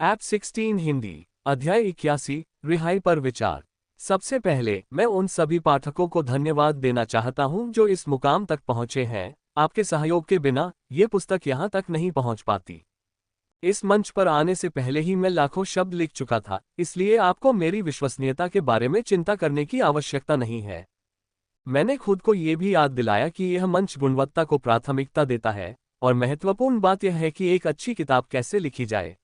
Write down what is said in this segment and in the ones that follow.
App 16 Hindi अध्याय 81 रिहाई पर विचार। सबसे पहले मैं उन सभी पाठकों को धन्यवाद देना चाहता हूं जो इस मुकाम तक पहुंचे हैं। आपके सहयोग के बिना ये पुस्तक यहां तक नहीं पहुंच पाती। इस मंच पर आने से पहले ही मैं लाखों शब्द लिख चुका था, इसलिए आपको मेरी विश्वसनीयता के बारे में चिंता करने की आवश्यकता नहीं है। मैंने खुद को ये भी याद दिलाया कि यह मंच गुणवत्ता को प्राथमिकता देता है, और महत्वपूर्ण बात यह है कि एक अच्छी किताब कैसे लिखी जाए।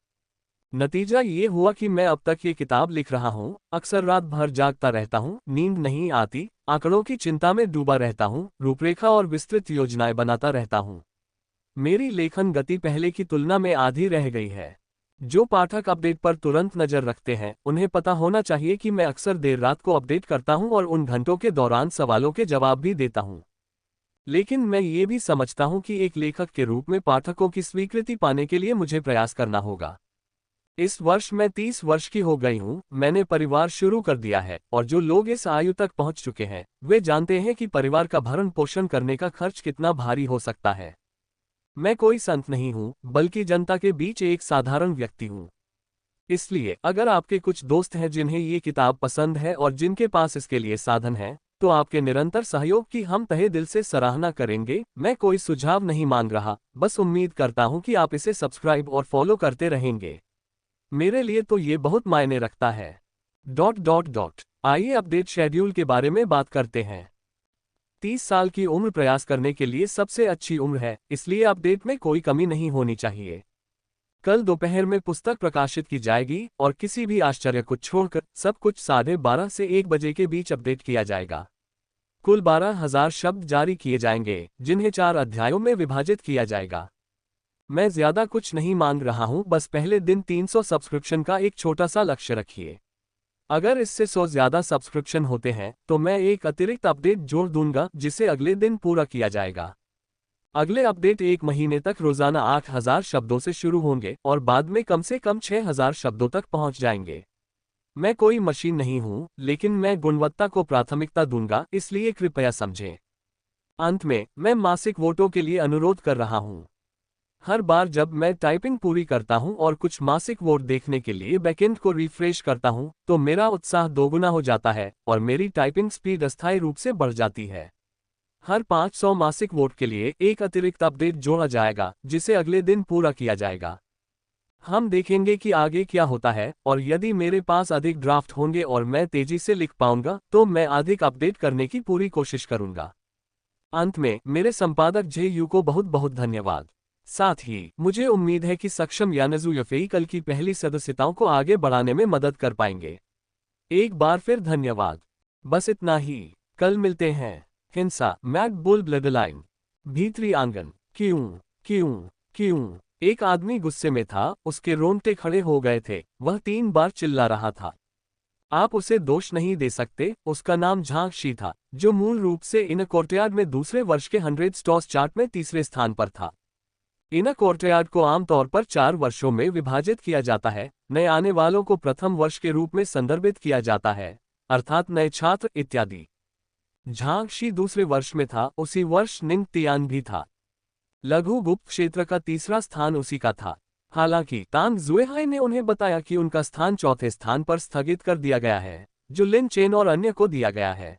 नतीजा ये हुआ कि मैं अब तक ये किताब लिख रहा हूँ। अक्सर रात भर जागता रहता हूँ, नींद नहीं आती, आंकड़ों की चिंता में डूबा रहता हूँ, रूपरेखा और विस्तृत योजनाएं बनाता रहता हूँ। मेरी लेखन गति पहले की तुलना में आधी रह गई है। जो पाठक अपडेट पर तुरंत नजर रखते हैं, उन्हें पता होना चाहिए कि मैं अक्सर देर रात को अपडेट करता हूं और उन घंटों के दौरान सवालों के जवाब भी देता हूं। लेकिन मैं ये भी समझता हूं कि एक लेखक के रूप में पाठकों की स्वीकृति पाने के लिए मुझे प्रयास करना होगा। इस वर्ष मैं 30 वर्ष की हो गई हूं, मैंने परिवार शुरू कर दिया है, और जो लोग इस आयु तक पहुंच चुके हैं वे जानते हैं कि परिवार का भरण पोषण करने का खर्च कितना भारी हो सकता है। मैं कोई संत नहीं हूं, बल्कि जनता के बीच एक साधारण व्यक्ति हूं। इसलिए अगर आपके कुछ दोस्त हैं जिन्हें ये किताब पसंद है और जिनके पास इसके लिए साधन है, तो आपके निरंतर सहयोग की हम तहे दिल से सराहना करेंगे। मैं कोई सुझाव नहीं मांग रहा, बस उम्मीद करता हूं कि आप इसे सब्सक्राइब और फॉलो करते रहेंगे। मेरे लिए तो ये बहुत मायने रखता है। आइए अपडेट शेड्यूल के बारे में बात करते हैं। 30 साल की उम्र प्रयास करने के लिए सबसे अच्छी उम्र है, इसलिए अपडेट में कोई कमी नहीं होनी चाहिए। कल दोपहर में पुस्तक प्रकाशित की जाएगी और किसी भी आश्चर्य को छोड़कर सब कुछ 12:30 से 1 बजे के बीच अपडेट किया जाएगा। कुल 12,000 शब्द जारी किए जाएंगे, जिन्हें 4 अध्यायों में विभाजित किया जाएगा। मैं ज्यादा कुछ नहीं मांग रहा हूं, बस पहले दिन 300 सब्सक्रिप्शन का एक छोटा सा लक्ष्य रखिए। अगर इससे 100 ज्यादा सब्सक्रिप्शन होते हैं तो मैं एक अतिरिक्त अपडेट जोड़ दूंगा, जिसे अगले दिन पूरा किया जाएगा। अगले अपडेट 1 महीने तक रोजाना 8,000 शब्दों से शुरू होंगे और बाद में कम से कम 6,000 शब्दों तक पहुंच जाएंगे। मैं कोई मशीन नहीं हूं, लेकिन मैं गुणवत्ता को प्राथमिकता दूंगा, इसलिए कृपया समझें। अंत में मैं मासिक वोटों के लिए अनुरोध कर रहा हूं। हर बार जब मैं टाइपिंग पूरी करता हूं और कुछ मासिक वोट देखने के लिए बैकएंड को रिफ्रेश करता हूं, तो मेरा उत्साह दोगुना हो जाता है और मेरी टाइपिंग स्पीड अस्थायी रूप से बढ़ जाती है। हर 500 मासिक वोट के लिए एक अतिरिक्त अपडेट जोड़ा जाएगा, जिसे अगले दिन पूरा किया जाएगा। हम देखेंगे कि आगे क्या होता है, और यदि मेरे पास अधिक ड्राफ्ट होंगे और मैं तेजी से लिख पाऊंगा तो मैं अधिक अपडेट करने की पूरी कोशिश करूंगा। अंत में मेरे संपादक जे.यू को बहुत बहुत धन्यवाद। साथ ही मुझे उम्मीद है कि सक्षम यानजू यफेई कल की पहली सदस्यताओं को आगे बढ़ाने में मदद कर पाएंगे। एक बार फिर धन्यवाद। बस इतना ही। कल मिलते हैं। हिंसा मैट बुल ब्लडलाइन। भीतरी आंगन। क्यों क्यों क्यों? एक आदमी गुस्से में था, उसके रोंगटे खड़े हो गए थे, वह 3 बार चिल्ला रहा था। आप उसे दोष नहीं दे सकते, उसका नाम झांग शी था, जो मूल रूप से इन कोर्टयार्ड में दूसरे वर्ष के 100 स्टॉस चार्ट में तीसरे स्थान पर था। इन कोर्टयार्ड को आमतौर पर 4 वर्षों में विभाजित किया जाता है। नए आने वालों को प्रथम वर्ष के रूप में संदर्भित किया जाता है, अर्थात नए छात्र इत्यादि। झांग शी दूसरे वर्ष में था, उसी वर्ष निंग तियान भी था। लघु गुप्त क्षेत्र का तीसरा स्थान उसी का था। हालांकि तांग जुएहाई ने उन्हें बताया कि उनका स्थान चौथे स्थान पर स्थगित कर दिया गया है, जो लिन चेन और अन्य को दिया गया है।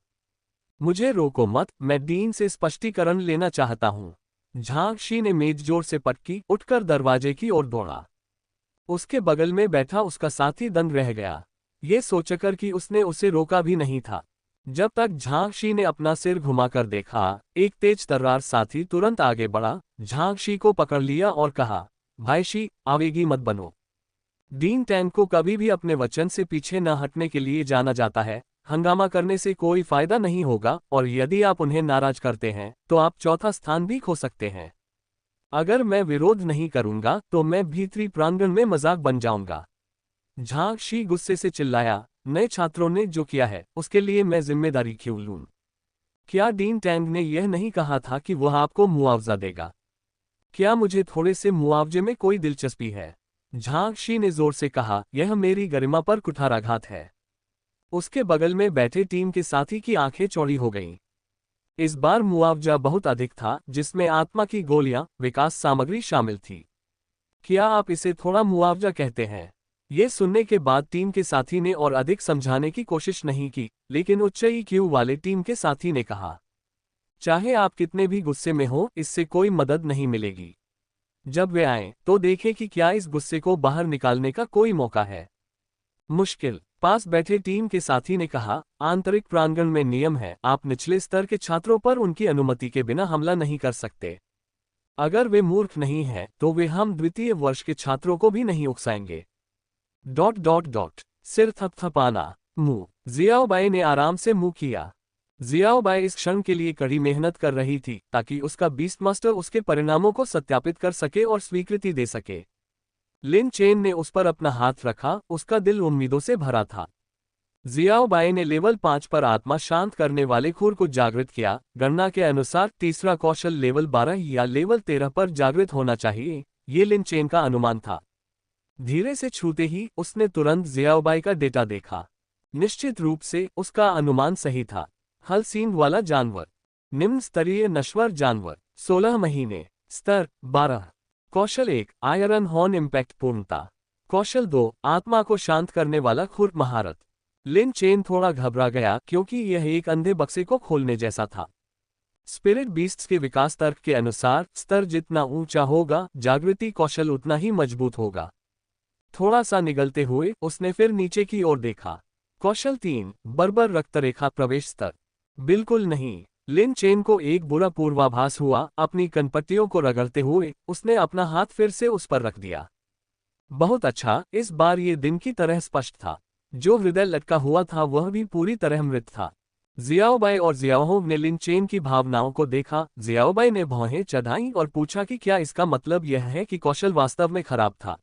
मुझे रोको मत, मैं डीन से स्पष्टीकरण लेना चाहता हूं। झांग शी ने मेज जोर से पटकी, उठकर दरवाजे की ओर दौड़ा। उसके बगल में बैठा उसका साथी दंग रह गया, ये सोचकर कि उसने उसे रोका भी नहीं था। जब तक झांग शी ने अपना सिर घुमाकर देखा, एक तेज तर्रार साथी तुरंत आगे बढ़ा, झांग शी को पकड़ लिया और कहा, भाई शी, आवेगी मत बनो। डीन टैंग को कभी भी अपने वचन से पीछे न हटने के लिए जाना जाता है। हंगामा करने से कोई फायदा नहीं होगा, और यदि आप उन्हें नाराज करते हैं तो आप चौथा स्थान भी खो सकते हैं। अगर मैं विरोध नहीं करूंगा तो मैं भीतरी प्रांगण में मजाक बन जाऊंगा। झांग शी गुस्से से चिल्लाया, नए छात्रों ने जो किया है उसके लिए मैं जिम्मेदारी क्यों लूं? क्या डीन टैंग ने यह नहीं कहा था कि वह आपको मुआवजा देगा? क्या मुझे थोड़े से मुआवजे में कोई दिलचस्पी है? झांग शी ने जोर से कहा, यह मेरी गरिमा पर कुठाराघात है। उसके बगल में बैठे टीम के साथी की आंखें चौड़ी हो गईं। इस बार मुआवजा बहुत अधिक था, जिसमें आत्मा की गोलियां, विकास सामग्री शामिल थी। क्या आप इसे थोड़ा मुआवजा कहते हैं? ये सुनने के बाद टीम के साथी ने और अधिक समझाने की कोशिश नहीं की, लेकिन उच्च ईक्यू वाले टीम के साथी ने कहा, चाहे आप कितने भी गुस्से में हो, इससे कोई मदद नहीं मिलेगी। जब वे आएं, तो देखें कि क्या इस गुस्से को बाहर निकालने का कोई मौका है। मुश्किल। पास बैठे टीम के साथी ने कहा, आंतरिक प्रांगण में नियम है, आप निचले स्तर के छात्रों पर उनकी अनुमति के बिना हमला नहीं कर सकते। अगर वे मूर्ख नहीं हैं, तो वे हम द्वितीय वर्ष के छात्रों को भी नहीं उकसाएंगे। ... सिर थपथपाना। मुंह। जियाओबाई ने आराम से मुंह किया। जियाओबाई इस क्षण के लिए कड़ी मेहनत कर रही थी, ताकि उसका बीस्ट मास्टर उसके परिणामों को सत्यापित कर सके और स्वीकृति दे सके। लिन चेन ने उस पर अपना हाथ रखा, उसका दिल उम्मीदों से भरा था। जियाओबाई ने लेवल 5 पर आत्मा शांत करने वाले खुर को जागृत किया। गणना के अनुसार तीसरा कौशल लेवल 12 या लेवल 13 पर जागृत होना चाहिए, ये लिन चेन का अनुमान था। धीरे से छूते ही उसने तुरंत जियाओबाई का डेटा देखा। निश्चित रूप से उसका अनुमान सही था। हल सींग वाला जानवर, निम्न स्तरीय नश्वर जानवर, 16 महीने, स्तर 12। कौशल 1, आयरन हॉर्न इम्पैक्ट पूर्णता। कौशल 2, आत्मा को शांत करने वाला खुर महारत। लिन चेन थोड़ा घबरा गया, क्योंकि यह एक अंधे बक्से को खोलने जैसा था। स्पिरिट बीस्ट्स के विकास तर्क के अनुसार स्तर जितना ऊंचा होगा, जागृति कौशल उतना ही मजबूत होगा। थोड़ा सा निगलते हुए उसने फिर नीचे की ओर देखा। कौशल 3, बर्बर रक्तरेखा प्रवेश स्तर। बिल्कुल नहीं। लिन चेन को एक बुरा पूर्वाभास हुआ। अपनी कनपट्टियों को रगड़ते हुए उसने अपना हाथ फिर से उस पर रख दिया। बहुत अच्छा, इस बार ये दिन की तरह स्पष्ट था। जो हृदय लटका हुआ था वह भी पूरी तरह मृत था। जियाओबाई और जियाओहोंग ने लिन चेन की भावनाओं को देखा। जियाओबाई ने भौहें चढ़ाईं और पूछा कि क्या इसका मतलब यह है कि कौशल वास्तव में खराब था।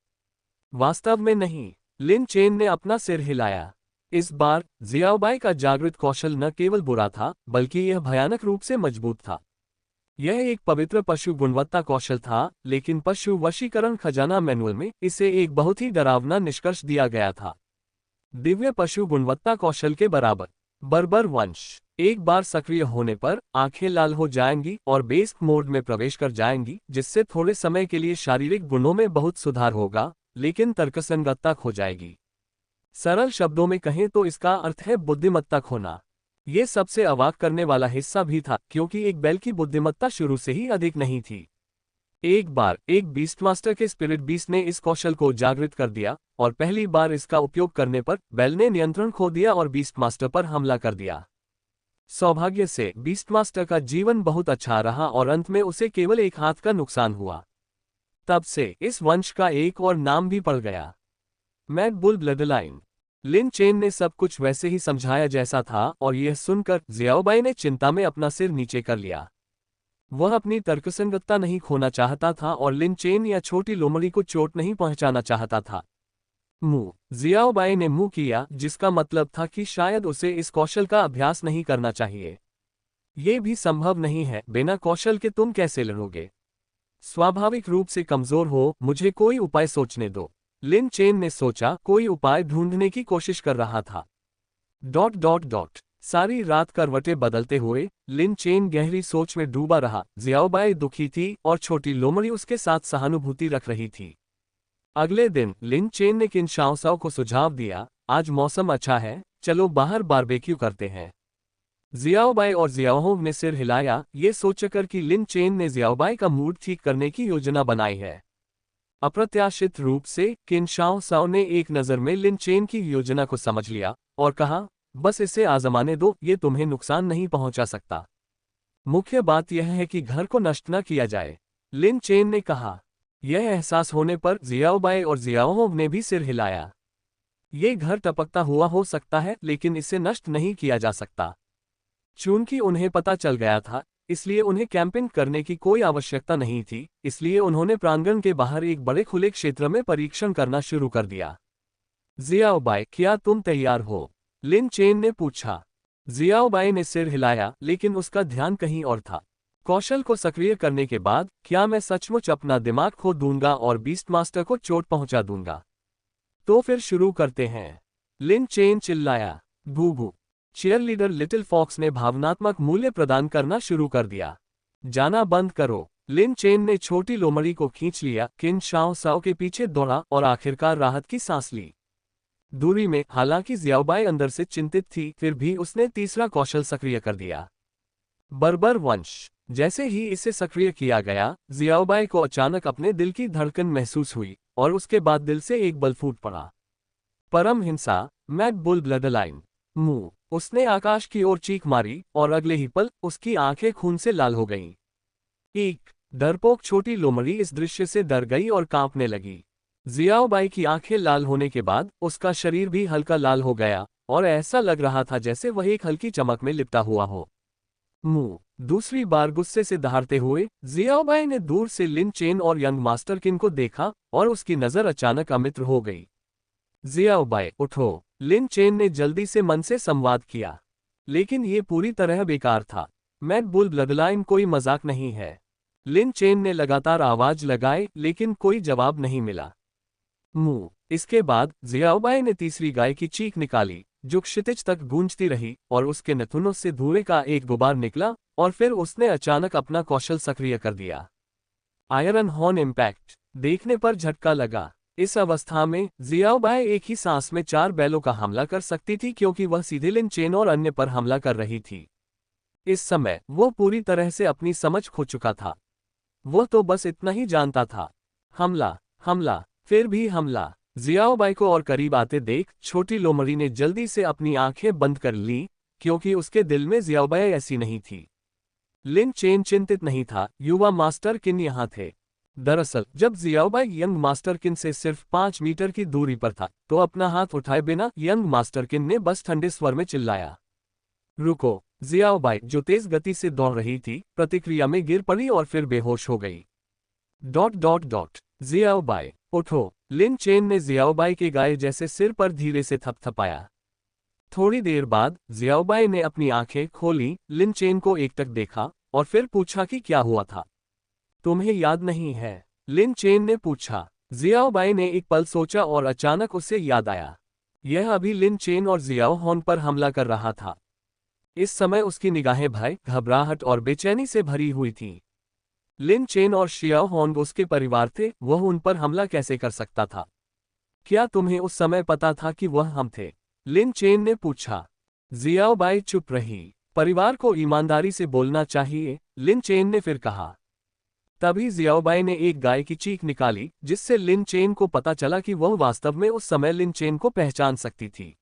वास्तव में नहीं। लिन चेन ने अपना सिर हिलाया। इस बार जियाओबाई का जागृत कौशल न केवल बुरा था, बल्कि यह भयानक रूप से मजबूत था। यह एक पवित्र पशु गुणवत्ता कौशल था, लेकिन पशु वशीकरण खजाना मैनुअल में इसे एक बहुत ही डरावना निष्कर्ष दिया गया था। दिव्य पशु गुणवत्ता कौशल के बराबर। बर्बर वंश। एक बार सक्रिय होने पर आंखें लाल हो जाएंगी और बेस्ट मोड में प्रवेश कर जाएंगी, जिससे थोड़े समय के लिए शारीरिक गुणों में बहुत सुधार होगा, लेकिन तर्कसंगतता खो जाएगी। सरल शब्दों में कहें तो इसका अर्थ है बुद्धिमत्ता खोना। ये सबसे अवाक करने वाला हिस्सा भी था, क्योंकि एक बैल की बुद्धिमत्ता शुरू से ही अधिक नहीं थी। एक बार एक बीस्ट मास्टर के स्पिरिट बीस्ट ने इस कौशल को जागृत कर दिया, और पहली बार इसका उपयोग करने पर बैल ने नियंत्रण खो दिया और बीस्ट मास्टर पर हमला कर दिया। सौभाग्य से बीस्ट मास्टर का जीवन बहुत अच्छा रहा और अंत में उसे केवल एक हाथ का नुकसान हुआ। तब से इस वंश का एक और नाम भी पड़ गया, मैड बुल ब्लडलाइन। लिन चेन ने सब कुछ वैसे ही समझाया जैसा था, और यह सुनकर जियाओबाई ने चिंता में अपना सिर नीचे कर लिया। वह अपनी तर्कसंगतता नहीं खोना चाहता था और लिन चेन या छोटी लोमड़ी को चोट नहीं पहुंचाना चाहता था। मुंह। जियाओबाई ने मुंह किया, जिसका मतलब था कि शायद उसे इस कौशल का अभ्यास नहीं करना चाहिए। ये भी संभव नहीं है, बिना कौशल के तुम कैसे लड़ोगे? स्वाभाविक रूप से कमजोर हो, मुझे कोई उपाय सोचने दो। लिन चेन ने सोचा, कोई उपाय ढूंढने की कोशिश कर रहा था। ... सारी रात करवटें बदलते हुए लिन चेन गहरी सोच में डूबा रहा। जियाओबाई दुखी थी और छोटी लोमड़ी उसके साथ सहानुभूति रख रही थी। अगले दिन लिन चेन ने किनशाओसाओ को सुझाव दिया, आज मौसम अच्छा है, चलो बाहर बारबेक्यू करते हैं। जियाओबाई और जियाओहोंग ने सिर हिलाया, ये सोचकर कि लिन चेन ने जियाओबाई का मूड ठीक करने की योजना बनाई है। अप्रत्याशित रूप से किनशाओसाओ ने एक नज़र में लिन चेन की योजना को समझ लिया और कहा, बस इसे आजमाने दो, ये तुम्हें नुकसान नहीं पहुंचा सकता। मुख्य बात यह है कि घर को नष्ट न किया जाए, लिन चेन ने कहा। यह एहसास होने पर जियाओबाई और जियाओहोंग ने भी सिर हिलाया। ये घर टपकता हुआ हो सकता है, लेकिन इसे नष्ट नहीं किया जा सकता। चूंकि उन्हें पता चल गया था, इसलिए उन्हें कैंपिंग करने की कोई आवश्यकता नहीं थी, इसलिए उन्होंने प्रांगण के बाहर एक बड़े खुले क्षेत्र में परीक्षण करना शुरू कर दिया। जियाओबाई, क्या तुम तैयार हो? लिन चेन ने पूछा। जियाओबाई ने सिर हिलाया, लेकिन उसका ध्यान कहीं और था। कौशल को सक्रिय करने के बाद क्या मैं सचमुच अपना दिमाग खो दूंगा और बीस्ट मास्टर को चोट पहुंचा दूंगा? तो फिर शुरू करते हैं, लिन चेन चिल्लाया। भू चीयरलीडर लिटिल फॉक्स ने भावनात्मक मूल्य प्रदान करना शुरू कर दिया। जाना बंद करो। लिन चेन ने छोटी लोमड़ी को खींच लिया, किन शाओ साओ के पीछे दौड़ा और आखिरकार राहत की सांस ली। दूरी में, हालांकि जियाओबाई अंदर से चिंतित थी, फिर भी उसने तीसरा कौशल सक्रिय कर दिया, बर्बर वंश। जैसे ही इसे सक्रिय किया गया, जियाओबाई को अचानक अपने दिल की धड़कन महसूस हुई और उसके बाद दिल से एक बल फूट पड़ा। परम हिंसा, मैड बुल ब्लड लाइन। मुंह। उसने आकाश की ओर चीख मारी और अगले ही पल उसकी आंखें खून से लाल हो गईं। एक डरपोक छोटी लोमड़ी इस दृश्य से डर गई और कांपने लगी। जियाओबाई की आंखें लाल होने के बाद उसका शरीर भी हल्का लाल हो गया और ऐसा लग रहा था जैसे वह एक हल्की चमक में लिपटा हुआ हो। मुंह। दूसरी बार गुस्से से दहाड़ते हुए जियाओबाई ने दूर से लिन चेन और यंग मास्टर किन को देखा और उसकी नजर अचानक अमित्र हो गई। जियाओबाई, उठो। लिन चेन ने जल्दी से मन से संवाद किया, लेकिन ये पूरी तरह बेकार था। मैड बुल ब्लडलाइन कोई मजाक नहीं है। लिन चेन ने लगातार आवाज लगाई, लेकिन कोई जवाब नहीं मिला। मुंह। इसके बाद जियाओबाई ने तीसरी गाय की चीख निकाली, जो क्षितिज तक गूंजती रही और उसके नथुनों से धुएं का एक गुबार निकला और फिर उसने अचानक अपना कौशल सक्रिय कर दिया। Iron horn impact. देखने पर झटका लगा। इस अवस्था में जियाओबाई एक ही सांस में 4 बैलों का हमला कर सकती थी, क्योंकि वह सीधे लिन चेन और अन्य पर हमला कर रही थी। इस समय वो पूरी तरह से अपनी समझ खो चुका था। वो तो बस इतना ही जानता था, हमला, हमला, फिर भी हमला। जियाओबाई को और करीब आते देख छोटी लोमड़ी ने जल्दी से अपनी आंखें बंद कर ली, क्योंकि उसके दिल में जियाओबाई ऐसी नहीं थी। लिन चेन चिंतित नहीं था, युवा मास्टर किन यहाँ थे। दरअसल जब जियाओबाई यंग मास्टर किन से सिर्फ 5 मीटर की दूरी पर था, तो अपना हाथ उठाए बिना यंग मास्टर किन ने बस ठंडे स्वर में चिल्लाया, रुको। जियाओबाई, जो तेज गति से दौड़ रही थी, प्रतिक्रिया में गिर पड़ी और फिर बेहोश हो गई। जियाओबाई, उठो। लिन चेन ने जियाओबाई के गाये जैसे सिर पर धीरे से थपथपाया। थोड़ी देर बाद जियाओबाई ने अपनी आंखें खोली, लिन चेन को एकटक देखा और फिर पूछा कि क्या हुआ था। तुम्हें याद नहीं है? लिन चेन ने पूछा। जियाओबाई ने एक पल सोचा और अचानक उसे याद आया, यह अभी लिन चेन और जियाओ हॉन पर हमला कर रहा था। इस समय उसकी निगाहें भय, घबराहट और बेचैनी से भरी हुई थीं। लिन चेन और शियाओ हॉन्ग उसके परिवार थे, वह उन पर हमला कैसे कर सकता था? क्या तुम्हें उस समय पता था कि वह हम थे? लिन चेन ने पूछा। जियाओबाई चुप रही। परिवार को ईमानदारी से बोलना चाहिए, लिन चेन ने फिर कहा। तभी जियाओबाई ने एक गाय की चीख निकाली, जिससे लिन चेन को पता चला कि वह वास्तव में उस समय लिन चेन को पहचान सकती थी।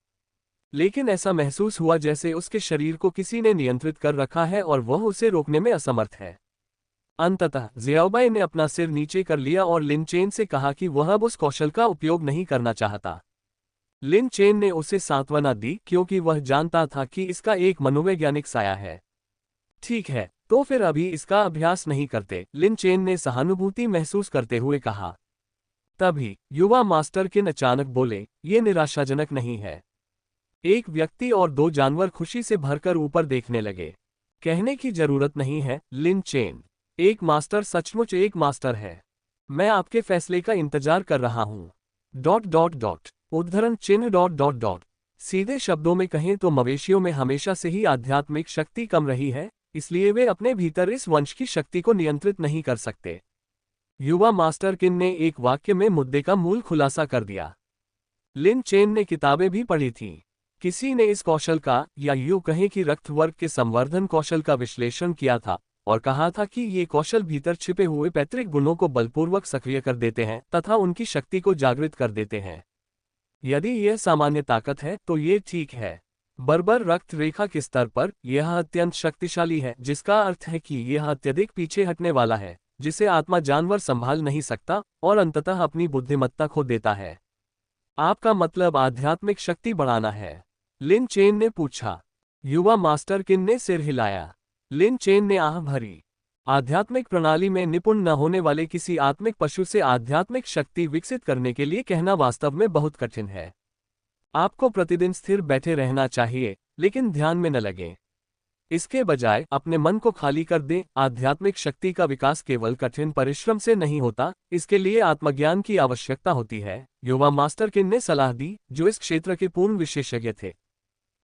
लेकिन ऐसा महसूस हुआ जैसे उसके शरीर को किसी ने नियंत्रित कर रखा है और वह उसे रोकने में असमर्थ है। अंततः जियाओबाई ने अपना सिर नीचे कर लिया और लिन चेन से कहा कि वह अब उस कौशल का उपयोग नहीं करना चाहता। लिन चेन ने उसे सांत्वना दी, क्योंकि वह जानता था कि इसका एक मनोवैज्ञानिक साया है। ठीक है, तो फिर अभी इसका अभ्यास नहीं करते, लिन चेन ने सहानुभूति महसूस करते हुए कहा। तभी युवा मास्टर किन अचानक बोले, ये निराशाजनक नहीं है। एक व्यक्ति और 2 जानवर खुशी से भरकर ऊपर देखने लगे। कहने की जरूरत नहीं है, लिन चेन। एक मास्टर सचमुच एक मास्टर है। मैं आपके फैसले का इंतजार कर रहा हूं। उद्धरण चिन्ह। सीधे शब्दों में कहें तो मवेशियों में हमेशा से ही आध्यात्मिक शक्ति कम रही है, इसलिए वे अपने भीतर इस वंश की शक्ति को नियंत्रित नहीं कर सकते। युवा मास्टर किन ने एक वाक्य में मुद्दे का मूल खुलासा कर दिया। लिन चेन ने किताबें भी पढ़ी थीं। किसी ने इस कौशल का, या यूं कहें कि रक्त वर्ग के संवर्धन कौशल का विश्लेषण किया था और कहा था कि ये कौशल भीतर छिपे हुए पैतृक गुणों को बलपूर्वक सक्रिय कर देते हैं तथा उनकी शक्ति को जागृत कर देते हैं। यदि यह सामान्य ताकत है तो ये ठीक है। बर्बर रक्त रेखा के स्तर पर यह अत्यंत शक्तिशाली है, जिसका अर्थ है कि यह अत्यधिक पीछे हटने वाला है, जिसे आत्मा जानवर संभाल नहीं सकता और अंततः अपनी बुद्धिमत्ता खो देता है। आपका मतलब आध्यात्मिक शक्ति बढ़ाना है? लिन चेन ने पूछा। युवा मास्टर किन ने सिर हिलाया। लिन चेन ने आह भरी। आध्यात्मिक प्रणाली में निपुण न होने वाले किसी आत्मिक पशु से आध्यात्मिक शक्ति विकसित करने के लिए कहना वास्तव में बहुत कठिन है। आपको प्रतिदिन स्थिर बैठे रहना चाहिए, लेकिन ध्यान में न लगें। इसके बजाय अपने मन को खाली कर दें। आध्यात्मिक शक्ति का विकास केवल कठिन परिश्रम से नहीं होता, इसके लिए आत्मज्ञान की आवश्यकता होती है, युवा मास्टर किन ने सलाह दी, जो इस क्षेत्र के पूर्ण विशेषज्ञ थे।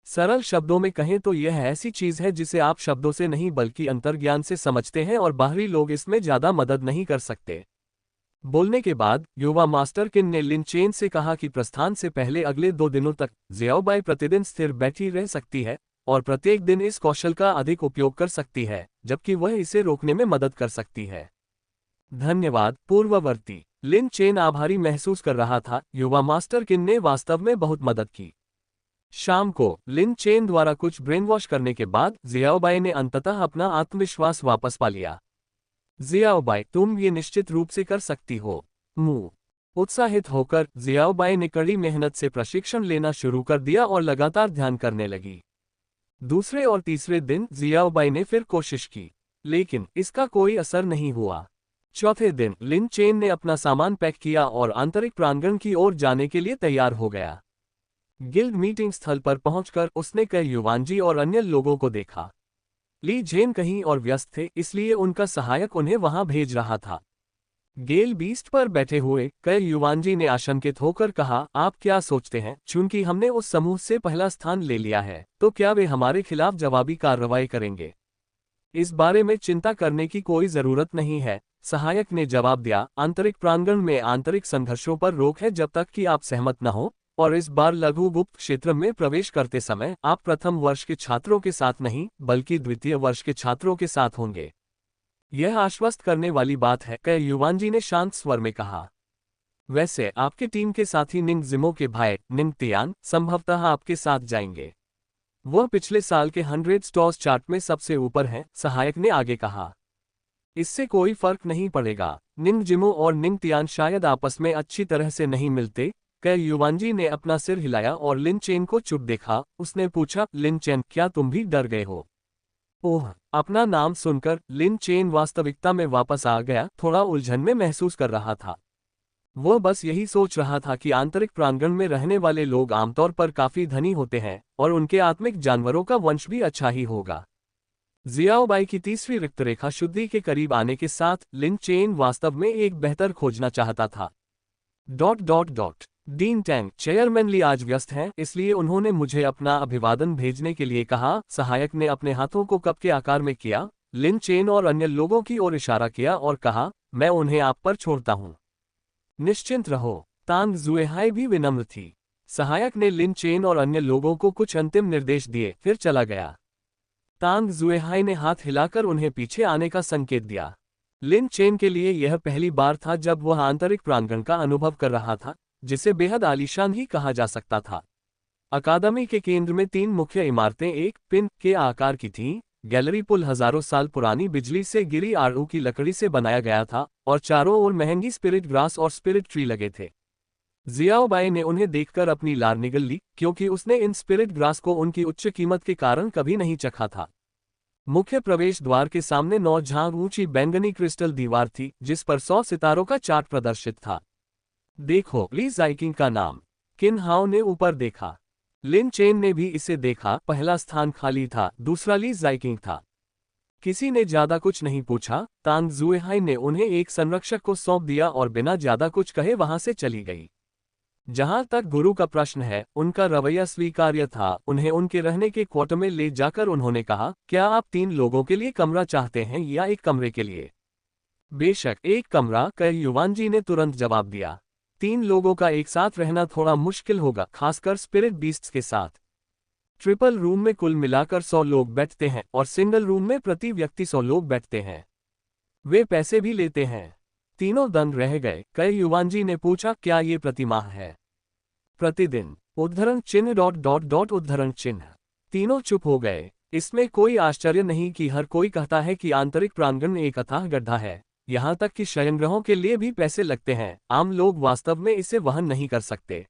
सरल शब्दों में कहें तो यह ऐसी चीज है जिसे आप शब्दों से नहीं बल्कि अंतर्ज्ञान से समझते हैं और बाहरी लोग इसमें ज्यादा मदद नहीं कर सकते। बोलने के बाद युवा मास्टर किन ने लिन चेन से कहा कि प्रस्थान से पहले अगले 2 दिनों तक ज़ियाओबाई प्रतिदिन स्थिर बैठी रह सकती है और प्रत्येक दिन इस कौशल का अधिक उपयोग कर सकती है, जबकि वह इसे रोकने में मदद कर सकती है। धन्यवाद पूर्ववर्ती। लिन चेन आभारी महसूस कर रहा था, युवा मास्टर किन ने वास्तव में बहुत मदद की। शाम को लिन चेन द्वारा कुछ ब्रेन वॉश करने के बाद ज़ियाओबाई ने अंततः अपना आत्मविश्वास वापस पा लिया। ज़ियाओबाई, तुम ये निश्चित रूप से कर सकती हो। मुंह उत्साहित होकर ज़ियाओबाई ने कड़ी मेहनत से प्रशिक्षण लेना शुरू कर दिया और लगातार ध्यान करने लगी। दूसरे और तीसरे दिन ज़ियाओबाई ने फिर कोशिश की, लेकिन इसका कोई असर नहीं हुआ। चौथे दिन लिन चेन ने अपना सामान पैक किया और आंतरिक प्रांगण की ओर जाने के लिए तैयार हो गया। गिल्ड मीटिंग स्थल पर पहुंचकर उसने कई युवांजी और अन्य लोगों को देखा। ली जेन कहीं और व्यस्त थे, इसलिए उनका सहायक उन्हें वहां भेज रहा था। गेल बीस्ट पर बैठे हुए कई युवांजी ने आशंकित होकर कहा, आप क्या सोचते हैं, चूंकि हमने उस समूह से पहला स्थान ले लिया है, तो क्या वे हमारे खिलाफ जवाबी कार्रवाई करेंगे? इस बारे में चिंता करने की कोई जरूरत नहीं है, सहायक ने जवाब दिया। आंतरिक प्रांगण में आंतरिक संघर्षों पर रोक है जब तक कि आप सहमत न हो, और इस बार लघु गुप्त क्षेत्र में प्रवेश करते समय आप प्रथम वर्ष के छात्रों के साथ नहीं बल्कि द्वितीय वर्ष के छात्रों के साथ होंगे। यह आश्वस्त करने वाली बात है, कई युवांजी ने शांत स्वर में कहा। वैसे आपके टीम के साथी निंग जिमो के भाई निंग तियान संभवतः आपके साथ जाएंगे। वह पिछले साल के 100 स्टॉर्स चार्ट में सबसे ऊपर हैं, सहायक ने आगे कहा। इससे कोई फर्क नहीं पड़ेगा। निंग जिमो और निंग तियान शायद आपस में अच्छी तरह से नहीं मिलते। कई युवांजी ने अपना सिर हिलाया और लिन चेन को चुप देखा। उसने पूछा, लिन चेन, क्या तुम भी डर गए हो? ओह! अपना नाम सुनकर लिन चेन वास्तविकता में वापस आ गया, थोड़ा उलझन में महसूस कर रहा था। वह बस यही सोच रहा था कि आंतरिक प्रांगण में रहने वाले लोग आमतौर पर काफी धनी होते हैं और उनके आत्मिक जानवरों का वंश भी अच्छा ही होगा। ज़ियाओबाई की तीसरी रिक्तरेखा शुद्धि के करीब आने के साथ लिन चेन वास्तव में एक बेहतर खोजना चाहता था। डीन टैंग, चेयरमैन ली आज व्यस्त हैं, इसलिए उन्होंने मुझे अपना अभिवादन भेजने के लिए कहा। सहायक ने अपने हाथों को कप के आकार में किया, लिन चेन और अन्य लोगों की ओर इशारा किया और कहा, मैं उन्हें आप पर छोड़ता हूं। निश्चिंत रहो। तांग ज़ुएहाई भी विनम्र थी। सहायक ने लिन चेन और अन्य लोगों को कुछ अंतिम निर्देश दिए, फिर चला गया। तांग ज़ुएहाई ने हाथ हिलाकर उन्हें पीछे आने का संकेत दिया। लिन चेन के लिए यह पहली बार था जब वह आंतरिक प्रांगण का अनुभव कर रहा था, जिसे बेहद आलीशान ही कहा जा सकता था। अकादमी के केंद्र में 3 मुख्य इमारतें एक पिन के आकार की थीं। गैलरी पुल हजारों साल पुरानी बिजली से गिरी आड़ू की लकड़ी से बनाया गया था और चारों ओर महंगी स्पिरिट ग्रास और स्पिरिट ट्री लगे थे। ज़ियाओबाई ने उन्हें देखकर अपनी लार निगल ली, क्योंकि उसने इन स्पिरिट ग्रास को उनकी उच्च कीमत के कारण कभी नहीं चखा था। मुख्य प्रवेश द्वार के सामने 9 झांग ऊंची बैंगनी क्रिस्टल दीवार थी, जिस पर 100 सितारों का चार्ट प्रदर्शित था। देखो, ली ज़ाइकिंग का नाम। किन हाओ ने ऊपर देखा। लिन चेन ने भी इसे देखा। पहला स्थान खाली था, दूसरा ली ज़ाइकिंग था। किसी ने ज्यादा कुछ नहीं पूछा। तांग ज़ुएहाई ने उन्हें एक संरक्षक को सौंप दिया और बिना ज्यादा कुछ कहे वहां से चली गई। जहां तक गुरु का प्रश्न है, उनका रवैया स्वीकार्य था। उन्हें उनके रहने के क्वार्टर में ले जाकर उन्होंने कहा, क्या आप 3 लोगों के लिए कमरा चाहते हैं या एक कमरे के लिए? बेशक, एक कमरा, कई युवांजी ने तुरंत जवाब दिया। 3 लोगों का एक साथ रहना थोड़ा मुश्किल होगा, खासकर स्पिरिट बीस्ट्स के साथ। ट्रिपल रूम में कुल मिलाकर 100 लोग बैठते हैं और सिंगल रूम में प्रति व्यक्ति 100 लोग बैठते हैं। वे पैसे भी लेते हैं। तीनों दंग रह गए। कई युवांजी ने पूछा, क्या ये प्रतिमाह है? प्रतिदिन। उद्धरण चिन्ह उद्धरण चिन्ह। तीनों चुप हो गए। इसमें कोई आश्चर्य नहीं कि हर कोई कहता है कि आंतरिक प्रांगण एक अथाह गड्ढा है। यहाँ तक कि शयनगृहों के लिए भी पैसे लगते हैं। आम लोग वास्तव में इसे वहन नहीं कर सकते।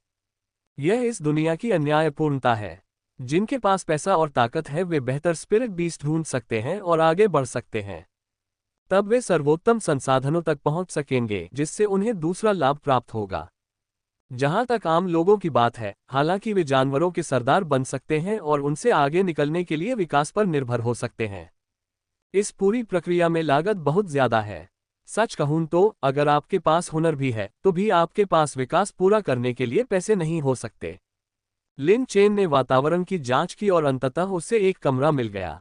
यह इस दुनिया की अन्यायपूर्णता है। जिनके पास पैसा और ताकत है वे बेहतर स्पिरिट बीस्ट ढूंढ सकते हैं और आगे बढ़ सकते हैं। तब वे सर्वोत्तम संसाधनों तक पहुंच सकेंगे, जिससे उन्हें दूसरा लाभ प्राप्त होगा। जहां तक आम लोगों की बात है, हालांकि वे जानवरों के सरदार बन सकते हैं और उनसे आगे निकलने के लिए विकास पर निर्भर हो सकते हैं। इस पूरी प्रक्रिया में लागत बहुत ज्यादा है। सच कहूं तो अगर आपके पास हुनर भी है, तो भी आपके पास विकास पूरा करने के लिए पैसे नहीं हो सकते। लिन चेन ने वातावरण की जांच की और अंततः उसे एक कमरा मिल गया।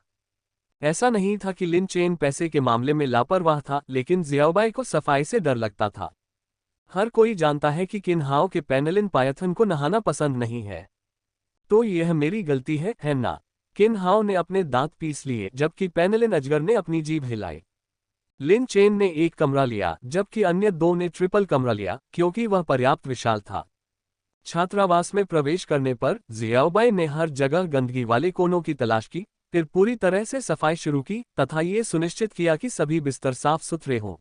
ऐसा नहीं था कि लिन चेन पैसे के मामले में लापरवाह था, लेकिन जियाओबाई को सफाई से डर लगता था। हर कोई जानता है कि किन्हाओ के पेनेलिन पायथन को नहाना पसंद नहीं है। तो यह मेरी गलती है ना? किन्हाओ ने अपने दांत पीस लिए, जबकि पेनेलिन अजगर ने अपनी जीभ हिलाई। लिन चेन ने एक कमरा लिया, जबकि अन्य दो ने ट्रिपल कमरा लिया, क्योंकि वह पर्याप्त विशाल था। छात्रावास में प्रवेश करने पर जियाओबाई ने हर जगह गंदगी वाले कोनों की तलाश की, फिर पूरी तरह से सफाई शुरू की तथा ये सुनिश्चित किया कि सभी बिस्तर साफ सुथरे हों।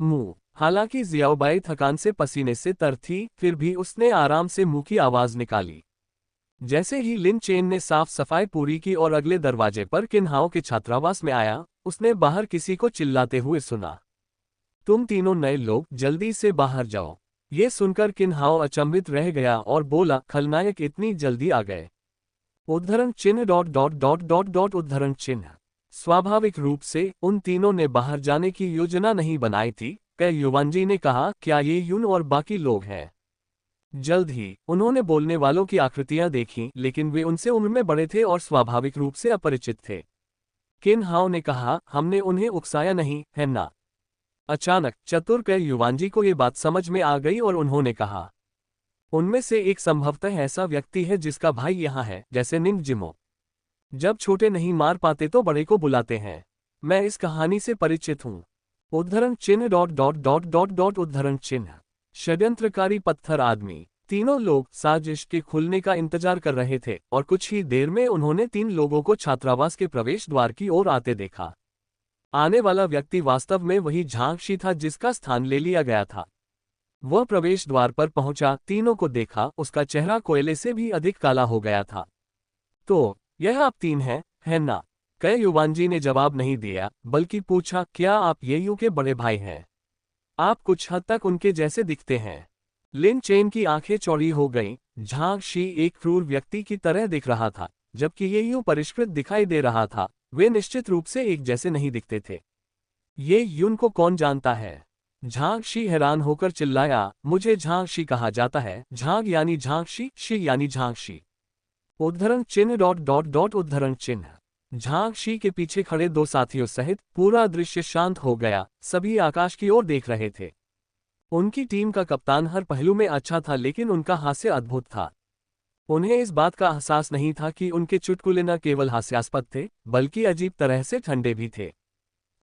मुंह। हालांकि जियाओबाई थकान से पसीने से तर थी, फिर भी उसने आराम से मुंह की आवाज निकाली। जैसे ही लिन चेन ने साफ सफाई पूरी की और अगले दरवाजे पर किन्हाओ के छात्रावास में आया, उसने बाहर किसी को चिल्लाते हुए सुना, तुम तीनों नए लोग जल्दी से बाहर जाओ। ये सुनकर किन्हाओ अचंभित रह गया और बोला, खलनायक इतनी जल्दी आ गए? उद्धरण चिन्ह dot dot dot dot dot उद्धरण चिन्ह। स्वाभाविक रूप से उन तीनों ने बाहर जाने की योजना नहीं बनाई थी। कई युवांजी ने कहा, क्या ये यून और बाकी लोग हैं? जल्द ही उन्होंने बोलने वालों की आकृतियां देखीं, लेकिन वे उनसे उम्र में बड़े थे और स्वाभाविक रूप से अपरिचित थे। किन्हाओ ने कहा, हमने उन्हें उकसाया नहीं, है ना? अचानक चतुर कई युवांजी को ये बात समझ में आ गई और उन्होंने कहा, उनमें से एक संभवतः ऐसा व्यक्ति है जिसका भाई यहाँ है, जैसे निंग जिमो। जब छोटे नहीं मार पाते तो बड़े को बुलाते हैं। मैं इस कहानी से परिचित हूँ। उद्धरण चिन्ह dot dot dot dot dot उद्धरण चिन्ह। षड्यंत्रकारी पत्थर आदमी। तीनों लोग साजिश के खुलने का इंतजार कर रहे थे और कुछ ही देर में उन्होंने 3 लोगों को छात्रावास के प्रवेश द्वार की ओर आते देखा। आने वाला व्यक्ति वास्तव में वही झांगशी था जिसका स्थान ले लिया गया था। वह प्रवेश द्वार पर पहुंचा, तीनों को देखा, उसका चेहरा कोयले से भी अधिक काला हो गया था। तो यह आप 3 हैं, है ना? कई युवांजी ने जवाब नहीं दिया, बल्कि पूछा, क्या आप ये यू के बड़े भाई हैं? आप कुछ हद तक उनके जैसे दिखते हैं। लिन चेन की आंखें चौड़ी हो गईं। झांगशी एक क्रूर व्यक्ति की तरह दिख रहा था, जबकि ये यूं परिष्कृत दिखाई दे रहा था। वे निश्चित रूप से एक जैसे नहीं दिखते थे। ये यून को कौन जानता है? झांगशी हैरान होकर चिल्लाया, मुझे झांगशी कहा जाता है। झांग यानी झांगशी, शी यानी झांगशी। उद्धरण चिन्ह डॉट डॉट डॉट उद्धरण चिन्ह। झांगशी के पीछे खड़े 2 साथियों सहित पूरा दृश्य शांत हो गया। सभी आकाश की ओर देख रहे थे। उनकी टीम का कप्तान हर पहलू में अच्छा था, लेकिन उनका हास्य अद्भुत था। उन्हें इस बात का एहसास नहीं था कि उनके चुटकुले न केवल हास्यास्पद थे, बल्कि अजीब तरह से ठंडे भी थे।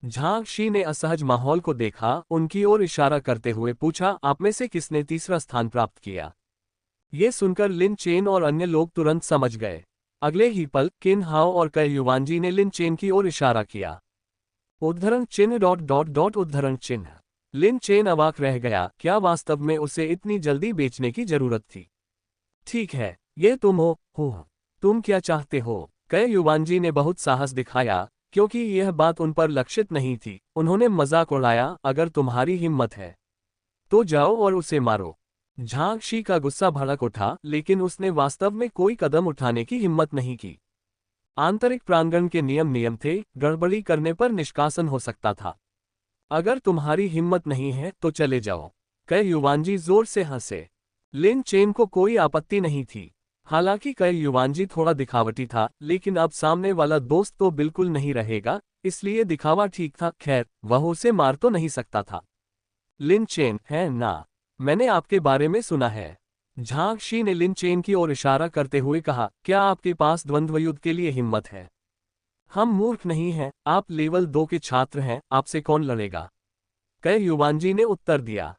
झांगशी ने असहज माहौल को देखा, उनकी ओर इशारा करते हुए पूछा, आप में से किसने तीसरा स्थान प्राप्त किया? ये सुनकर लिन चेन और अन्य लोग तुरंत समझ गए। अगले ही पल किन्हाओ और कई युवांजी ने लिन चेन की ओर इशारा किया। उद्धरण चिन्ह डॉट डॉट डॉट उद्धरण चिन्ह। लिन चेन अवाक रह गया, क्या वास्तव में उसे इतनी जल्दी बेचने की जरूरत थी? ठीक है, ये तुम हो। तुम क्या चाहते हो? कई युवांजी ने बहुत साहस दिखाया, क्योंकि यह बात उन पर लक्षित नहीं थी। उन्होंने मजाक उड़ाया, अगर तुम्हारी हिम्मत है तो जाओ और उसे मारो। झांगशी का गुस्सा भड़क उठा, लेकिन उसने वास्तव में कोई कदम उठाने की हिम्मत नहीं की। आंतरिक प्रांगण के नियम थे, गड़बड़ी करने पर निष्कासन हो सकता था। अगर तुम्हारी हिम्मत नहीं है तो चले जाओ। कई युवांजी जोर से हंसे। लिन चेन को कोई आपत्ति नहीं थी। हालांकि कई युवांजी थोड़ा दिखावटी था, लेकिन अब सामने वाला दोस्त तो बिल्कुल नहीं रहेगा, इसलिए दिखावा ठीक था। खैर, वह उसे मार तो नहीं सकता था। लिन चेन, है ना? मैंने आपके बारे में सुना है। झांगशी ने लिन चेन की ओर इशारा करते हुए कहा, क्या आपके पास द्वंद्व युद्ध के लिए हिम्मत है? हम मूर्ख नहीं हैं, आप लेवल 2 के छात्र हैं, आपसे कौन लड़ेगा? कई युवांजी ने उत्तर दिया,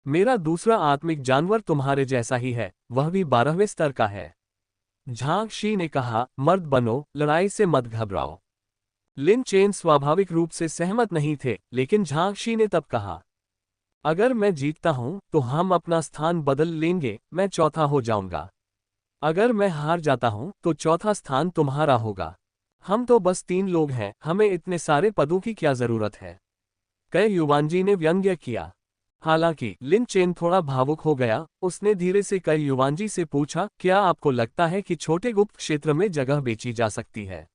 मेरा दूसरा आत्मिक जानवर तुम्हारे जैसा ही है, वह भी 12वें स्तर का है। झांगशी ने कहा, मर्द बनो, लड़ाई से मत घबराओ। लिन चेन स्वाभाविक रूप से सहमत नहीं थे, लेकिन झांगशी ने तब कहा, अगर मैं जीतता हूं तो हम अपना स्थान बदल लेंगे, मैं चौथा हो जाऊंगा। अगर मैं हार जाता हूं तो चौथा स्थान तुम्हारा होगा। हम तो बस 3 लोग हैं, हमें इतने सारे पदों की क्या जरूरत है? कई युवांजी ने व्यंग्य किया। हालांकि लिन चेन थोड़ा भावुक हो गया। उसने धीरे से कई युवांजी से पूछा, क्या आपको लगता है कि छोटे गुप्त क्षेत्र में जगह बेची जा सकती है?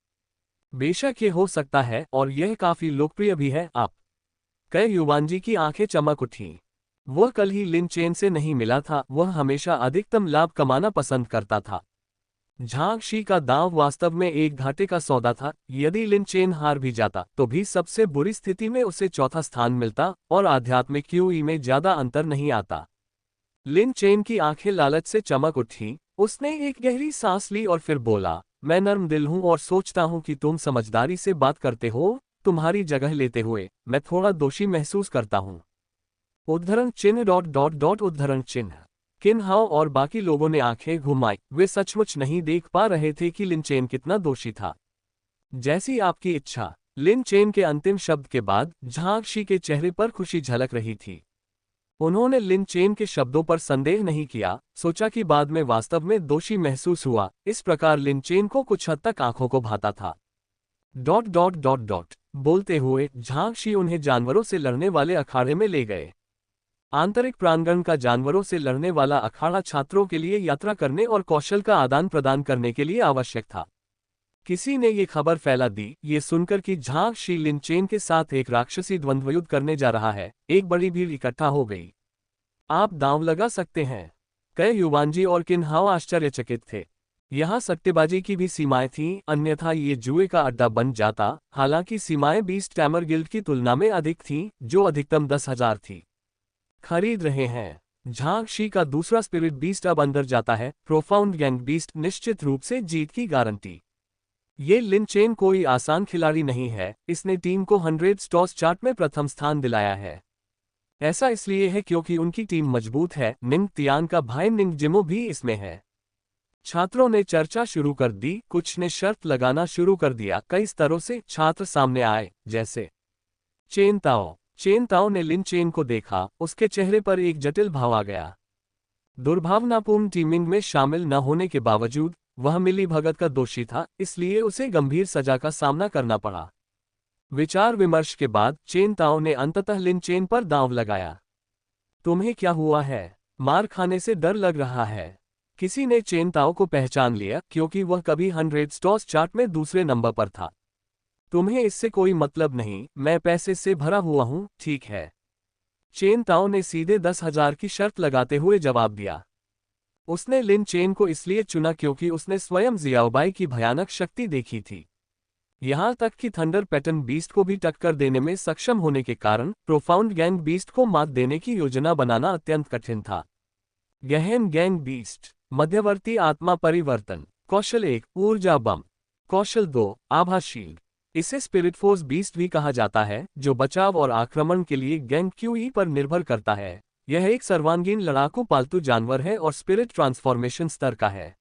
बेशक ये हो सकता है, और यह काफी लोकप्रिय भी है। आप कई युवांजी की आंखें चमक उठीं। वह कल ही लिन चेन से नहीं मिला था, वह हमेशा अधिकतम लाभ कमाना पसंद करता था। झांगशी का दांव वास्तव में एक घाटे का सौदा था। यदि लिन चेन हार भी जाता तो भी सबसे बुरी स्थिति में उसे चौथा स्थान मिलता और आध्यात्मिक क्यूई में ज्यादा अंतर नहीं आता। लिन चेन की आंखें लालच से चमक उठी। उसने एक गहरी सांस ली और फिर बोला, मैं नर्म दिल हूं और सोचता हूं कि तुम समझदारी से बात करते हो। तुम्हारी जगह लेते हुए मैं थोड़ा दोषी महसूस करता हूं। उद्धरण चिन्ह डॉट डॉट डॉट उद्धरण चिन्ह। किन हाओ और बाकी लोगों ने आंखें घुमाई। वे सचमुच नहीं देख पा रहे थे कि लिन चेन कितना दोषी था। जैसी आपकी इच्छा। लिन चेन के अंतिम शब्द के बाद झांगशी के चेहरे पर खुशी झलक रही थी। उन्होंने लिन चेन के शब्दों पर संदेह नहीं किया, सोचा कि बाद में वास्तव में दोषी महसूस हुआ। इस प्रकार लिन चेन को कुछ हद तक आंखों को भाता था। डॉट डॉट डॉट डॉट बोलते हुए झांगशी उन्हें जानवरों से लड़ने वाले अखाड़े में ले गए। आंतरिक प्रांगण का जानवरों से लड़ने वाला अखाड़ा छात्रों के लिए यात्रा करने और कौशल का आदान प्रदान करने के लिए आवश्यक था। किसी ने ये खबर फैला दी, ये सुनकर कि झांगशी लिन चेन के साथ एक राक्षसी द्वंद्वयुद्ध करने जा रहा है। एक बड़ी भीड़ इकट्ठा हो गई। आप दांव लगा सकते हैं। कई युवांजी और किन्हाओ आश्चर्यचकित थे। यहाँ सट्टेबाजी की भी सीमाएं थीं, अन्यथा ये जुए का अड्डा बन जाता। हालांकि सीमाएं बीस्ट टैमर गिल्ड की तुलना में अधिक थीं, जो अधिकतम 10,000 थी। खरीद रहे हैं। झांगशी का दूसरा स्पिरिट बीस्ट अब अंदर जाता है। प्रोफाउंड गैंग बीस्ट निश्चित रूप से जीत की गारंटी। ये लिन चेन कोई आसान खिलाड़ी नहीं है। इसने टीम को 100 स्टॉस चार्ट में प्रथम स्थान दिलाया है। ऐसा इसलिए है क्योंकि उनकी टीम मजबूत है। निंग तियान का भाई निंग जिमो भी इसमें है। छात्रों ने चर्चा शुरू कर दी। कुछ ने शर्त लगाना शुरू कर दिया। कई स्तरों से छात्र सामने आए, जैसे चेन ताओ। चेन ताओ ने लिन चेन को देखा। उसके चेहरे पर एक जटिल भाव आ गया। दुर्भावनापूर्ण टीमिंग में शामिल न होने के बावजूद वह मिली भगत का दोषी था, इसलिए उसे गंभीर सजा का सामना करना पड़ा। विचार विमर्श के बाद चेन ताओ ने अंततः लिन चेन पर दांव लगाया। तुम्हें क्या हुआ है? मार खाने से डर लग रहा है। किसी ने चेन ताओ को पहचान लिया क्योंकि वह कभी 100 स्टॉस चार्ट में दूसरे नंबर पर था। तुम्हें इससे कोई मतलब नहीं, मैं पैसे से भरा हुआ हूं, ठीक है। चेन ताओ ने सीधे 10,000 की शर्त लगाते हुए जवाब दिया। उसने लिन चेन को इसलिए चुना क्योंकि उसने स्वयं जियाओबाई की भयानक शक्ति देखी थी। यहां तक कि थंडर पैटर्न बीस्ट को भी टक्कर देने में सक्षम होने के कारण प्रोफाउंड गैंग बीस्ट को मात देने की योजना बनाना अत्यंत कठिन था। गहन गैंग बीस्ट। मध्यवर्ती आत्मा परिवर्तन। कौशल 1 ऊर्जा बम। कौशल 2 आभा शील्ड। इसे स्पिरिट फोर्स बीस्ट भी कहा जाता है, जो बचाव और आक्रमण के लिए गैंग क्यूई पर निर्भर करता है। यह एक सर्वांगीण लड़ाकू पालतू जानवर है और स्पिरिट ट्रांसफॉर्मेशन स्तर का है।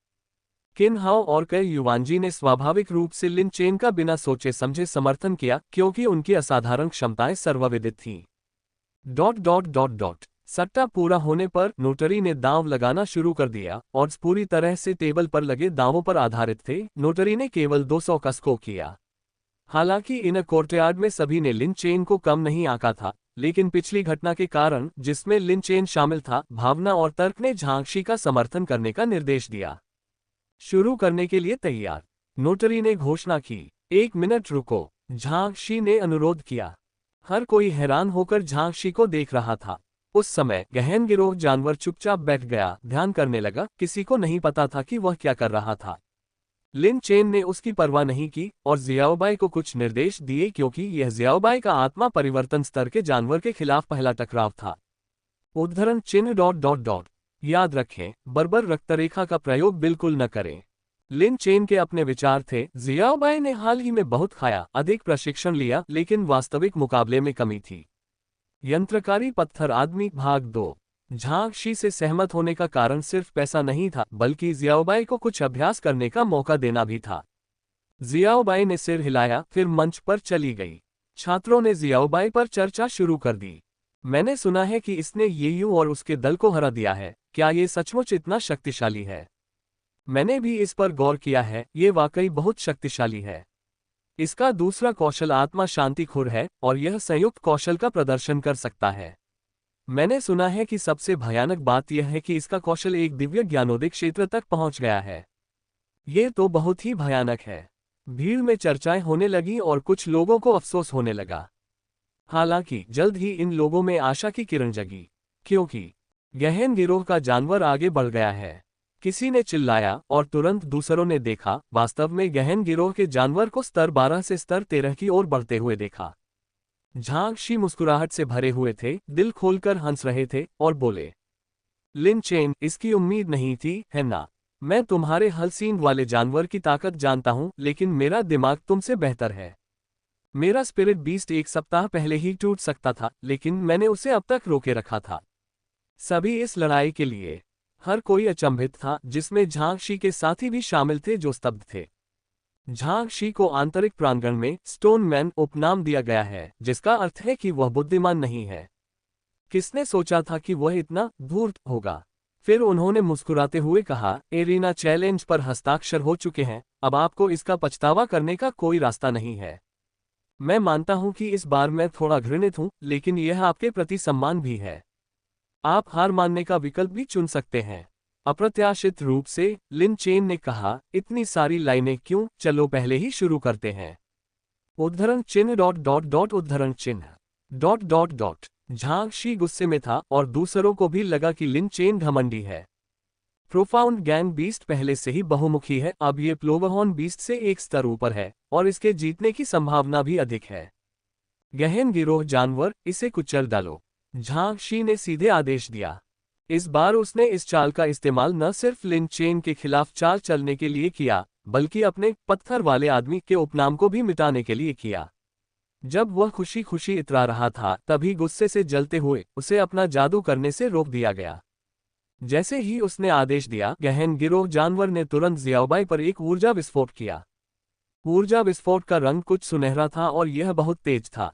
किन हाओ और कई युवांजी ने स्वाभाविक रूप से लिन चेन का बिना सोचे समझे समर्थन किया क्योंकि उनकी असाधारण क्षमताएं सर्वविदित थीं। डॉट डॉट डॉट डॉट सट्टा पूरा होने पर नोटरी ने दांव लगाना शुरू कर दिया। ऑड्स पूरी तरह से टेबल पर लगे दावों पर आधारित थे। नोटरी ने केवल 200 का स्कोर किया। हालांकि इन कोर्टयार्ड में सभी ने लिन चेन को कम नहीं आंका था, लेकिन पिछली घटना के कारण, जिसमें लिन चेन शामिल था, भावना और तर्क ने झांगशी का समर्थन करने का निर्देश दिया। शुरू करने के लिए तैयार। नोटरी ने घोषणा की। 1 मिनट रुको, झांगशी ने अनुरोध किया। हर कोई हैरान होकर झांगशी को देख रहा था। उस समय गहन गिरोह जानवर चुपचाप बैठ गया, ध्यान करने लगा। किसी को नहीं पता था कि वह क्या कर रहा था। लिन चेन ने उसकी परवाह नहीं की और जियाओबाई को कुछ निर्देश दिए क्योंकि यह जियाओबाई का आत्मा परिवर्तन स्तर के जानवर के खिलाफ पहला टकराव था। उद्धरण चिन्ह डॉट डॉट डॉट याद रखें, बर्बर रक्तरेखा का प्रयोग बिल्कुल न करें। लिन चेन के अपने विचार थे। जियाओबाई ने हाल ही में बहुत खाया, अधिक प्रशिक्षण लिया, लेकिन वास्तविक मुकाबले में कमी थी। यंत्रकारी पत्थर आदमी भाग 2। झांगशी से सहमत होने का कारण सिर्फ पैसा नहीं था, बल्कि जियाओबाई को कुछ अभ्यास करने का मौका देना भी था। जियाओबाई ने सिर हिलाया, फिर मंच पर चली गई। छात्रों ने जियाओबाई पर चर्चा शुरू कर दी। मैंने सुना है कि इसने येयू और उसके दल को हरा दिया है। क्या ये सचमुच इतना शक्तिशाली है? मैंने भी इस पर गौर किया है, ये वाकई बहुत शक्तिशाली है। इसका दूसरा कौशल आत्मा शांति खुर है और यह संयुक्त कौशल का प्रदर्शन कर सकता है। मैंने सुना है कि सबसे भयानक बात यह है कि इसका कौशल एक दिव्य ज्ञानोदय क्षेत्र तक पहुंच गया है। ये तो बहुत ही भयानक है। भीड़ में चर्चाएं होने लगी और कुछ लोगों को अफसोस होने लगा। हालांकि जल्द ही इन लोगों में आशा की किरण जगी, क्योंकि गहन गिरोह का जानवर आगे बढ़ गया है। किसी ने चिल्लाया और तुरंत दूसरों ने देखा, वास्तव में गहन गिरोह के जानवर को स्तर 12 से स्तर 13 की ओर बढ़ते हुए देखा। झांगशी मुस्कुराहट से भरे हुए थे, दिल खोलकर हंस रहे थे और बोले, लिन चेन, इसकी उम्मीद नहीं थी, है ना? मैं तुम्हारे हलसीन वाले जानवर की ताकत जानता हूं, लेकिन मेरा दिमाग तुमसे बेहतर है। मेरा स्पिरिट बीस्ट एक सप्ताह पहले ही टूट सकता था, लेकिन मैंने उसे अब तक रोके रखा था। सभी इस लड़ाई के लिए। हर कोई अचंभित था, जिसमें झांगशी के साथी भी शामिल थे जो स्तब्ध थे। झांगशी को आंतरिक प्रांगण में स्टोन मैन उपनाम दिया गया है, जिसका अर्थ है कि वह बुद्धिमान नहीं है। किसने सोचा था कि वह इतना धूर्त होगा? फिर उन्होंने मुस्कुराते हुए कहा, एरिना चैलेंज पर हस्ताक्षर हो चुके हैं, अब आपको इसका पछतावा करने का कोई रास्ता नहीं है। मैं मानता हूं कि इस बार मैं थोड़ा घृणित हूं, लेकिन यह आपके प्रति सम्मान भी है। आप हार मानने का विकल्प भी चुन सकते हैं। अप्रत्याशित रूप से लिन चेन ने कहा, इतनी सारी लाइनें क्यों, चलो पहले ही शुरू करते हैं। उद्धरण चिन्ह डॉट डॉट डॉट उद्धरण चिन्ह डॉट डॉट डॉट। झांगशी गुस्से में था और दूसरों को भी लगा कि लिन चेन घमंडी है। प्रोफाउंड गैंग बीस्ट पहले से ही बहुमुखी है, अब ये प्लोवहॉर्न बीस्ट से एक स्तर ऊपर है और इसके जीतने की संभावना भी अधिक है। गहन गिरोह जानवर, इसे कुचल डालो, झांगशी ने सीधे आदेश दिया। इस बार उसने इस चाल का इस्तेमाल न सिर्फ लिन चेन के खिलाफ चाल चलने के लिए किया, बल्कि अपने पत्थर वाले आदमी के उपनाम को भी मिटाने के लिए किया। जब वह खुशी खुशी इतरा रहा था, तभी गुस्से से जलते हुए उसे अपना जादू करने से रोक दिया गया। जैसे ही उसने आदेश दिया, गहन गिरोह जानवर ने तुरंत जियाओबाई पर एक ऊर्जा विस्फोट किया। ऊर्जा विस्फोट का रंग कुछ सुनहरा था और यह बहुत तेज था।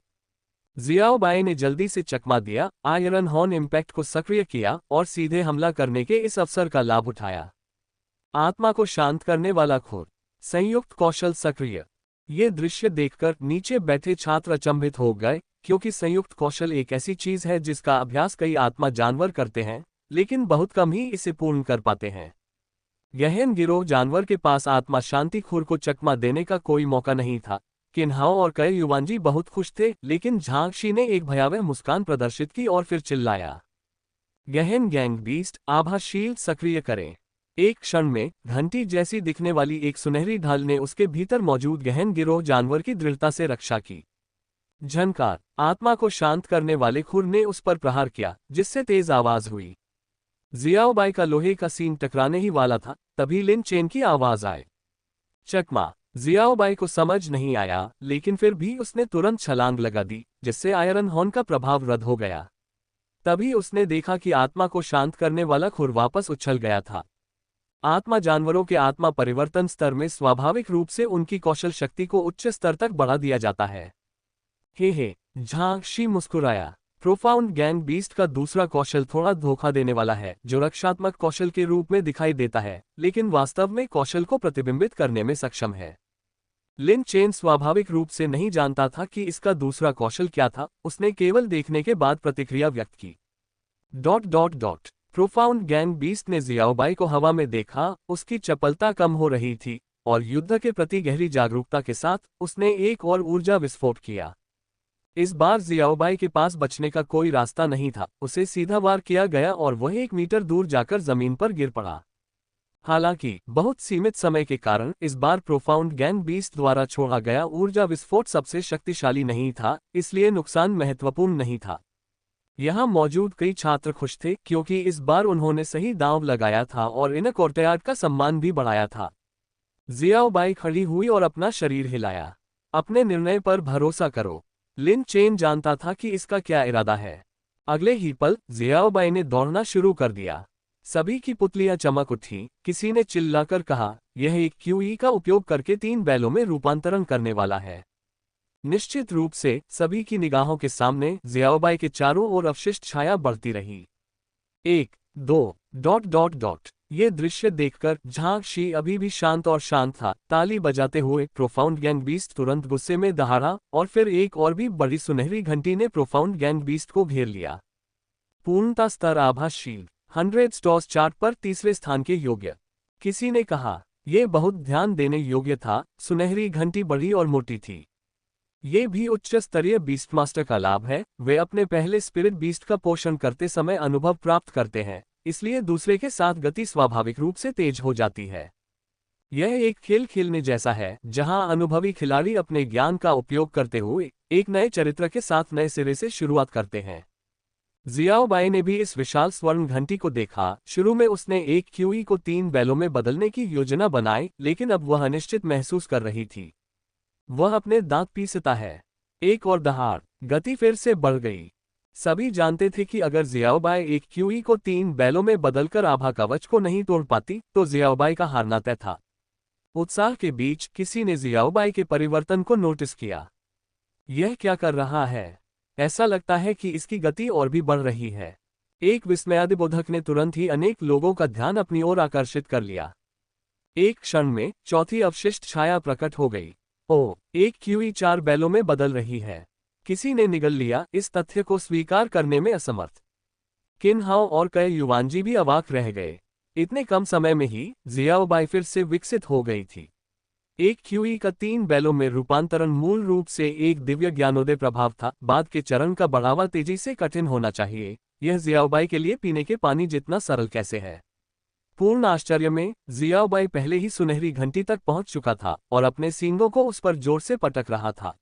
जियाओबाई ने जल्दी से चकमा दिया, आयरन हॉर्न इम्पैक्ट को सक्रिय किया और सीधे हमला करने के इस अवसर का लाभ उठाया। आत्मा को शांत करने वाला खुर, संयुक्त कौशल सक्रिय। ये दृश्य देखकर नीचे बैठे छात्र अचंभित हो गए, क्योंकि संयुक्त कौशल एक ऐसी चीज है जिसका अभ्यास कई आत्मा जानवर करते हैं, लेकिन बहुत कम ही इसे पूर्ण कर पाते हैं। गहन गिरोह जानवर के पास आत्मा शांति खुर को चकमा देने का कोई मौका नहीं था। किन्हाओ और कई युवांजी बहुत खुश थे, लेकिन झांगशी ने एक भयावह मुस्कान प्रदर्शित की और फिर चिल्लाया, गहन गैंग बीस्ट, आभा शील्ड सक्रिय करें। एक क्षण में घंटी जैसी दिखने वाली एक सुनहरी ढाल ने उसके भीतर मौजूद गहन गिरोह जानवर की दृढ़ता से रक्षा की। झनकार, आत्मा को शांत करने वाले खुर ने उस पर प्रहार किया, जिससे तेज आवाज हुई। जियाओबाई का लोहे का सीन टकराने ही वाला था, तभी लिन चेन की आवाज आए, चकमा। जियाओबाई को समझ नहीं आया, लेकिन फिर भी उसने तुरंत छलांग लगा दी, जिससे आयरन हॉर्न का प्रभाव रद्द हो गया। तभी उसने देखा कि आत्मा को शांत करने वाला खुर वापस उछल गया था। आत्मा जानवरों के आत्मा परिवर्तन स्तर में स्वाभाविक रूप से उनकी कौशल शक्ति को उच्च स्तर तक बढ़ा दिया जाता है। हे, झांगशी मुस्कुराया। प्रोफाउंड गैंग बीस्ट का दूसरा कौशल थोड़ा धोखा देने वाला है, जो रक्षात्मक कौशल के रूप में दिखाई देता है, लेकिन वास्तव में कौशल को प्रतिबिंबित करने में सक्षम है। लिन चेन स्वाभाविक रूप से नहीं जानता था कि इसका दूसरा कौशल क्या था, उसने केवल देखने के बाद प्रतिक्रिया व्यक्त की। Dot dot dot. Profound gang beast ने जियाओबाई को हवा में देखा, उसकी चपलता कम हो रही थी, और युद्ध के प्रति गहरी जागरूकता के साथ उसने एक और ऊर्जा विस्फोट किया। इस बार जियाओबाई के पास बचने का कोई रास्ता नहीं था, उसे सीधा वार किया गया और वह 1 मीटर दूर जाकर जमीन पर गिर पड़ा। हालांकि बहुत सीमित समय के कारण इस बार प्रोफाउंड गैंग बीस्ट द्वारा छोड़ा गया ऊर्जा विस्फोट सबसे शक्तिशाली नहीं था, इसलिए नुकसान महत्वपूर्ण नहीं था। यहां मौजूद कई छात्र खुश थे, क्योंकि इस बार उन्होंने सही दांव लगाया था और इन कोर्टयार्ड का सम्मान भी बढ़ाया था। जियाओबाई खड़ी हुई और अपना शरीर हिलाया। अपने निर्णय पर भरोसा करो। लिन चेन जानता था कि इसका क्या इरादा है। अगले ही पल जियाओबाई ने दौड़ना शुरू कर दिया। सभी की पुतलियां चमक उठी। किसी ने चिल्लाकर कहा, यह एक क्यूई का उपयोग करके 3 बैलों में रूपांतरण करने वाला है। निश्चित रूप से सभी की निगाहों के सामने जियाओबाई के चारों ओर अवशिष्ट छाया बढ़ती रही। 1, 2, डॉट डॉट डॉट। ये दृश्य देखकर झांगशी अभी भी शांत और शांत था। ताली बजाते हुए प्रोफाउंड गैंग बीस्ट तुरंत गुस्से में दहाड़ा और फिर एक और भी बड़ी सुनहरी घंटी ने प्रोफाउंड गैंग बीस्ट को घेर लिया। पूर्णता स्तर आभा शील्ड 100 स्टॉस चार्ट पर तीसरे स्थान के योग्य। किसी ने कहा, यह बहुत ध्यान देने योग्य था। सुनहरी घंटी बड़ी और मोटी थी। ये भी उच्च स्तरीय बीस्टमास्टर का लाभ है। वे अपने पहले स्पिरिट बीस्ट का पोषण करते समय अनुभव प्राप्त करते हैं, इसलिए दूसरे के साथ गति स्वाभाविक रूप से तेज हो जाती है। यह एक खेल खेलने जैसा है जहां अनुभवी खिलाड़ी अपने ज्ञान का उपयोग करते हुए एक नए चरित्र के साथ नए सिरे से शुरुआत करते हैं। जियाओबाई ने भी इस विशाल स्वर्ण घंटी को देखा। शुरू में उसने एक क्यूई को 3 बैलों में बदलने की योजना बनाई, लेकिन अब वह अनिश्चित महसूस कर रही थी। वह अपने दांत पीसता है। एक और दहाड़, गति फिर से बढ़ गई। सभी जानते थे कि अगर जियाओबाई एक क्यूई को 3 बैलों में बदलकर आभा कवच को नहीं तोड़ पाती तो जियाओबाई का हारना तय था। उत्साह के बीच किसी ने जियाओबाई के परिवर्तन को नोटिस किया। यह क्या कर रहा है? ऐसा लगता है कि इसकी गति और भी बढ़ रही है। एक विस्मयादिबोधक ने तुरंत ही अनेक लोगों का ध्यान अपनी ओर आकर्षित कर लिया। एक क्षण में चौथी अवशिष्ट छाया प्रकट हो गई। ओह, एक क्यूई 4 बैलों में बदल रही है। किसी ने निगल लिया, इस तथ्य को स्वीकार करने में असमर्थ। किन हाओ और कई युवानजी भी अवाक रह गए। इतने कम समय में ही जियाओबाई फिर से विकसित हो गई थी। एक क्यूई का 3 बैलों में रूपांतरण मूल रूप से एक दिव्य ज्ञानोदय प्रभाव था। बाद के चरण का बढ़ावा तेजी से कठिन होना चाहिए। यह जियाओबाई के लिए पीने के पानी जितना सरल कैसे है? पूर्ण आश्चर्य में जियाओबाई पहले ही सुनहरी घंटी तक पहुंच चुका था और अपने सींगों को उस पर जोर से पटक रहा था।